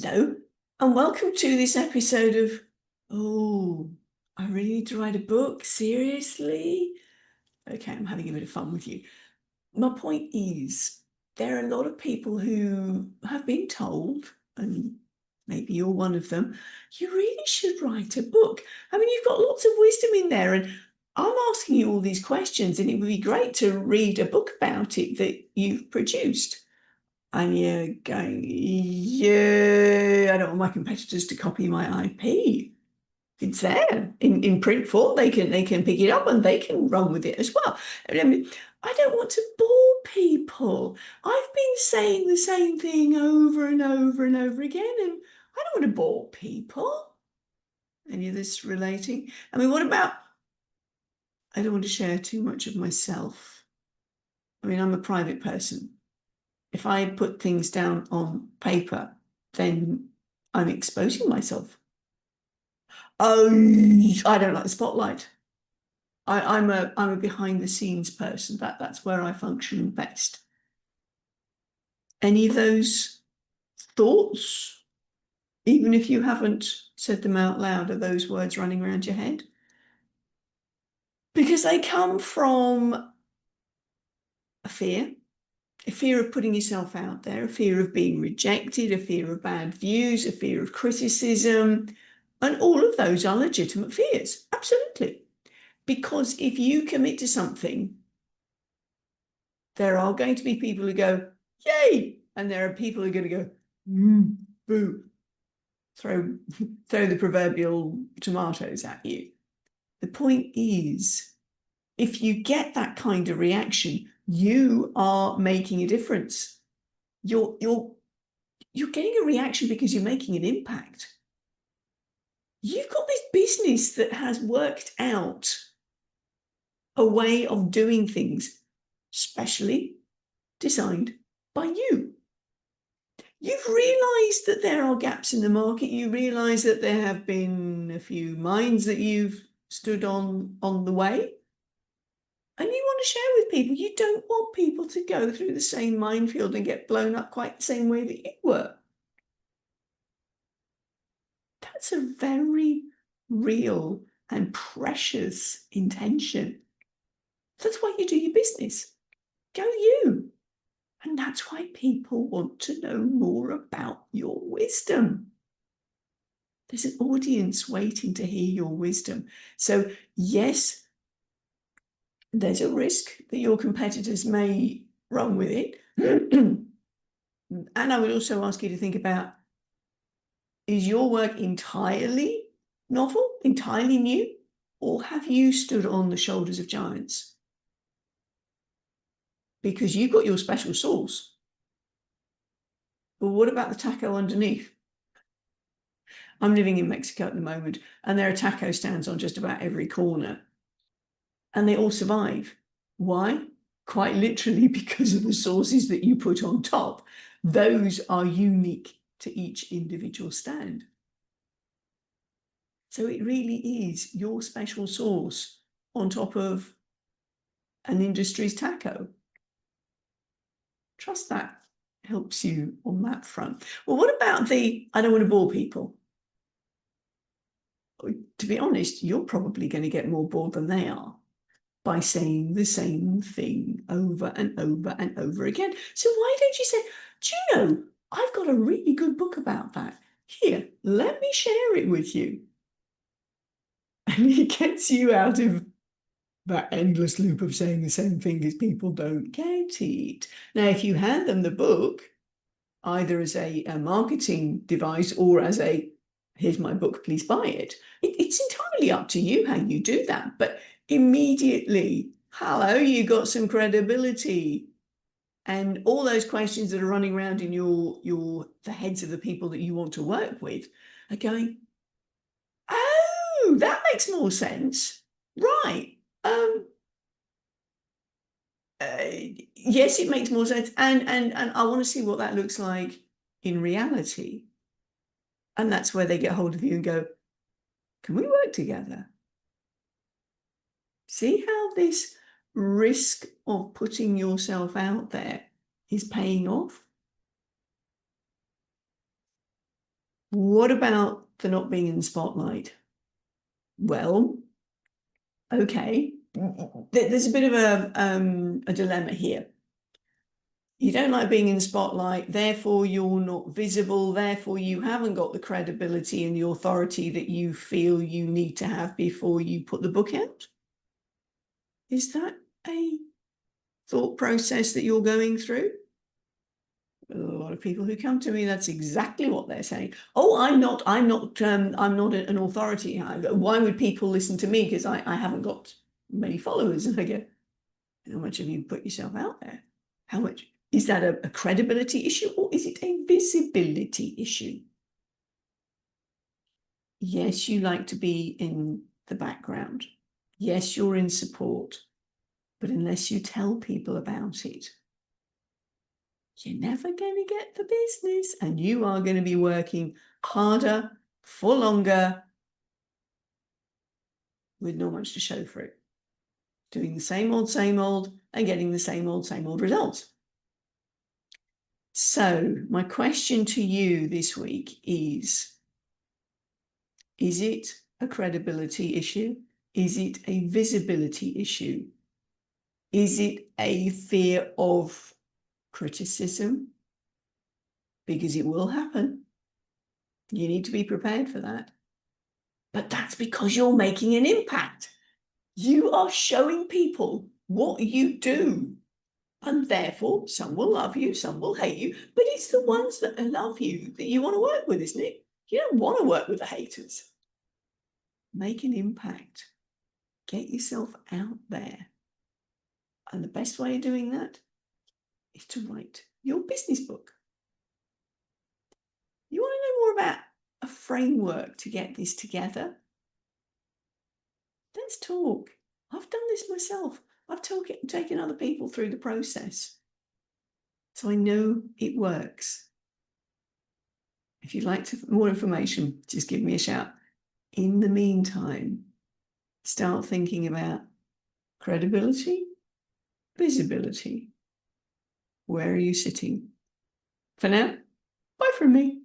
Hello, and welcome to this episode of Oh, I really need to write a book. Seriously? Okay, I'm having a bit of fun with you. My point is, there are a lot of people who have been told, and maybe you're one of them, you really should write a book. I mean, you've got lots of wisdom in there, and I'm asking you all these questions, and it would be great to read a book about it that you've produced. And you're going, yeah, I don't want my competitors to copy my IP. It's there in print form. They can pick it up and they can run with it as well. I mean, I don't want to bore people. I've been saying the same thing over and over and over again, and I don't want to bore people. Any of this relating? I mean, what about I don't want to share too much of myself. I mean, I'm a private person. If I put things down on paper, then I'm exposing myself. Oh, I don't like the spotlight. I'm a behind the scenes person. That's where I function best. Any of those thoughts, even if you haven't said them out loud, are those words running around your head? Because they come from a fear of putting yourself out there, a fear of being rejected, a fear of bad views, a fear of criticism. And all of those are legitimate fears. Absolutely. Because if you commit to something, there are going to be people who go, yay. And there are people who are going to go, boo. Throw the proverbial tomatoes at you. The point is, if you get that kind of reaction, you are making a difference. You're getting a reaction because you're making an impact. You've got this business that has worked out a way of doing things specially designed by you. You've realized that there are gaps in the market. You realize that there have been a few mines that you've stood on the way. And you want to share with people. You don't want people to go through the same minefield and get blown up quite the same way that you were. That's a very real and precious intention. That's why you do your business. Go you. And that's why people want to know more about your wisdom. There's an audience waiting to hear your wisdom. So, yes, there's a risk that your competitors may run with it. And I would also ask you to think about, is your work entirely novel, entirely new, or have you stood on the shoulders of giants? Because you've got your special sauce. But what about the taco underneath? I'm living in Mexico at the moment, and there are taco stands on just about every corner, and they all survive. Why? Quite literally because of the sauces that you put on top. Those are unique to each individual stand. So it really is your special sauce on top of an industry's taco. Trust that helps you on that front. Well, what about I don't want to bore people? To be honest, you're probably going to get more bored than they are by saying the same thing over and over and over again. So why don't you say, do you know, I've got a really good book about that. Here, let me share it with you. And it gets you out of that endless loop of saying the same thing as people don't get it. Now, if you hand them the book, either as a marketing device or as here's my book, please buy it. It's entirely up to you how you do that. But immediately, hello, you got some credibility. And all those questions that are running around in the heads of the people that you want to work with are going, oh, that makes more sense. Right. Yes, it makes more sense. And I want to see what that looks like in reality. And that's where they get hold of you and go, can we work together? See how this risk of putting yourself out there is paying off? What about the not being in the spotlight? Well, okay, there's a bit of a dilemma here. You don't like being in the spotlight, therefore you're not visible, therefore you haven't got the credibility and the authority that you feel you need to have before you put the book out. Is that a thought process that you're going through? A lot of people who come to me, that's exactly what they're saying. Oh, I'm not an authority. Why would people listen to me? Because I haven't got many followers. And I go, how much have you put yourself out there? How much? Is that a credibility issue or is it a visibility issue? Yes, you like to be in the background. Yes, you're in support. But unless you tell people about it, you're never going to get the business, and you are going to be working harder for longer with not much to show for it. Doing the same old, and getting the same old results. So my question to you this week is it a credibility issue? Is it a visibility issue? Is it a fear of criticism? Because it will happen. You need to be prepared for that. But that's because you're making an impact. You are showing people what you do. And therefore, some will love you, some will hate you. But it's the ones that love you that you want to work with, isn't it? You don't want to work with the haters. Make an impact. Get yourself out there. And the best way of doing that is to write your business book. You want to know more about a framework to get this together? Let's talk. I've done this myself. I've taken other people through the process. So I know it works. If you'd like more information, just give me a shout. In the meantime, start thinking about credibility, visibility. Where are you sitting? For now, bye from me.